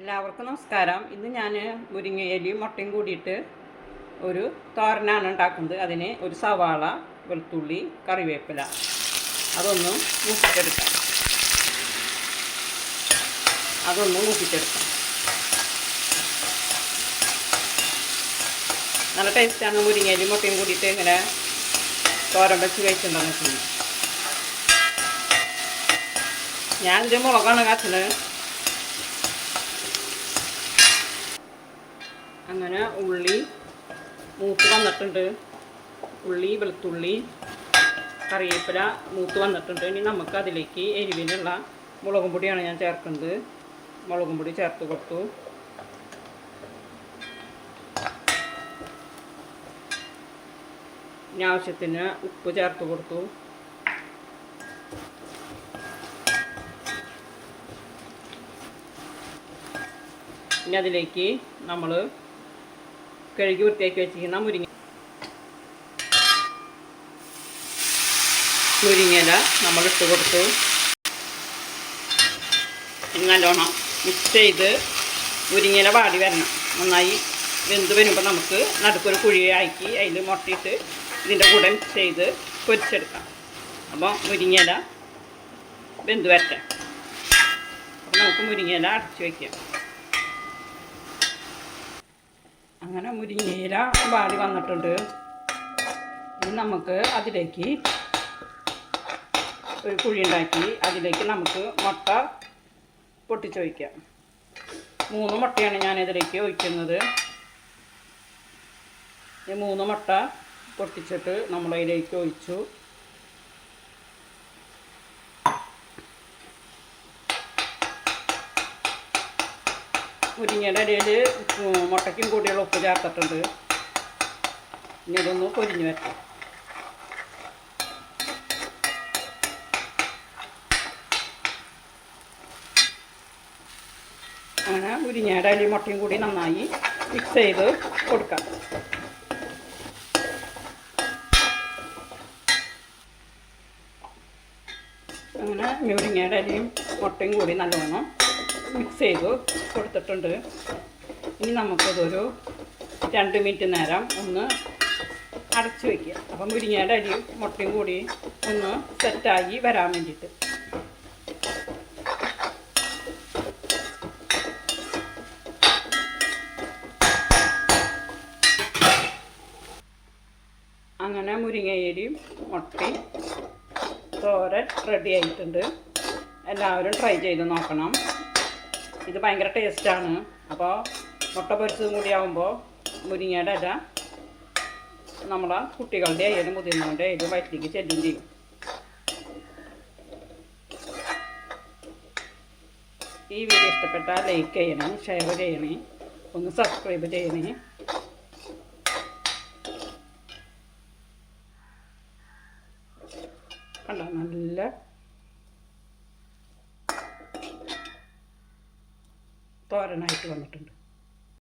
എല്ലാവർക്കും നമസ്കാരം. ഇന്ന് ഞാൻ മുരിങ്ങയിലയും മുട്ടയും കൂടിയിട്ട് ഒരു തോരനാണ് ഉണ്ടാക്കുന്നത്. അതിന് ഒരു സവാള, വെളുത്തുള്ളി, കറിവേപ്പില അതൊന്ന് മൂപ്പിച്ചെടുക്കാം. നല്ല ടേസ്റ്റാണ് മുരിങ്ങയിലയും മുട്ടയും കൂടിയിട്ട് ഇങ്ങനെ തോരൻ വെച്ച് കഴിച്ചിട്ടുണ്ടെന്ന് വെച്ചാൽ. ഞാനിത് മുളകാണ് കാച്ചുന്നത്. അങ്ങനെ ഉള്ളി മൂത്ത് വന്നിട്ടുണ്ട്. ഉള്ളി, വെളുത്തുള്ളി, കറിവേപ്പില മൂത്ത് വന്നിട്ടുണ്ട്. ഇനി നമുക്ക് അതിലേക്ക് എരിവിനുള്ള മുളകും പൊടിയാണ് ഞാൻ ചേർക്കുന്നത്. മുളകും പൊടി ചേർത്ത് കൊടുത്തു. ഇനി ആവശ്യത്തിന് ഉപ്പ് ചേർത്ത് കൊടുത്തു. ഇനി അതിലേക്ക് നമ്മൾ കഴുകി വൃത്തിയാക്കി വെച്ചിരിക്കുന്ന മുരിങ്ങയില നമ്മൾ ഇട്ട് കൊടുത്തു. നല്ലോണം മിക്സ് ചെയ്ത് മുരിങ്ങയില വാടി വരണം. നന്നായി വെന്ത് വരുമ്പോൾ നമുക്ക് നടുക്കൊരു കുഴിയാക്കി അതിൽ മുട്ടയിട്ട് ഇതിൻ്റെ കൂടെ മിക്സ് ചെയ്ത് പൊരിച്ചെടുക്കാം. അപ്പോൾ മുരിങ്ങയില വെന്ത് വരട്ടെ. അപ്പോൾ നമുക്ക് മുരിങ്ങയില അടച്ചു വയ്ക്കാം. അങ്ങനെ മുരിങ്ങയില വാടി വന്നിട്ടുണ്ട്. ഇനി നമുക്ക് അതിലേക്ക് ഒരു കുഴി ഉണ്ടാക്കി അതിലേക്ക് നമുക്ക് മുട്ട പൊട്ടിച്ച് ഒഴിക്കാം. 3 മുട്ടയാണ് ഞാനിതിലേക്ക് ഒഴിക്കുന്നത്. ഈ 3 മുട്ട പൊട്ടിച്ചിട്ട് നമ്മളതിലേക്ക് ഒഴിച്ചു. മുരിങ്ങയുടെ ഇടയിൽ മുട്ടയ്ക്കും കൂടിയുള്ള ഉപ്പ് ചേർത്തിട്ടുണ്ട്. ഇനി ഇതൊന്ന് പൊരിഞ്ഞ് വയ്ക്കാം. അങ്ങനെ മുരിങ്ങയുടെ ഇലയും മുട്ടയും കൂടി നന്നായി മിക്സ് ചെയ്ത് കൊടുക്കാം. അങ്ങനെ മുരിങ്ങയുടെ ഇലയും മുട്ടയും കൂടി നല്ലോണം മിക്സ് ചെയ്ത് കൊടുത്തിട്ടുണ്ട്. ഇനി നമുക്കതൊരു 2 മിനിറ്റ് നേരം ഒന്ന് അടച്ച് വയ്ക്കുക. അപ്പം മുരിങ്ങയുടെ അരിയും മുട്ടയും കൂടി ഒന്ന് സെറ്റായി വരാൻ വേണ്ടിയിട്ട്. അങ്ങനെ മുരിങ്ങയിലയും മുട്ടയും തോരൻ റെഡി ആയിട്ടുണ്ട്. എല്ലാവരും ട്രൈ ചെയ്ത് നോക്കണം. ഇത് ഭയങ്കര ടേസ്റ്റാണ്. അപ്പോൾ മുട്ട പൊരിച്ചതും കൂടി ആകുമ്പോൾ മുരിങ്ങയുടെ ഇല നമ്മളെ കുട്ടികളുടെ ആയാലും മുതിർന്നവരുടെ ആയാലും വയറ്റിലേക്ക് ചെല്ലും ചെയ്യും. ഈ വീഡിയോ ഇഷ്ടപ്പെട്ടാൽ ലൈക്ക് ചെയ്യണേ, ഷെയർ ചെയ്യണേ, ഒന്ന് സബ്സ്ക്രൈബ് ചെയ്യണേ. കണ്ടോ, നല്ല തോരനായിട്ട് വന്നിട്ടുണ്ട്.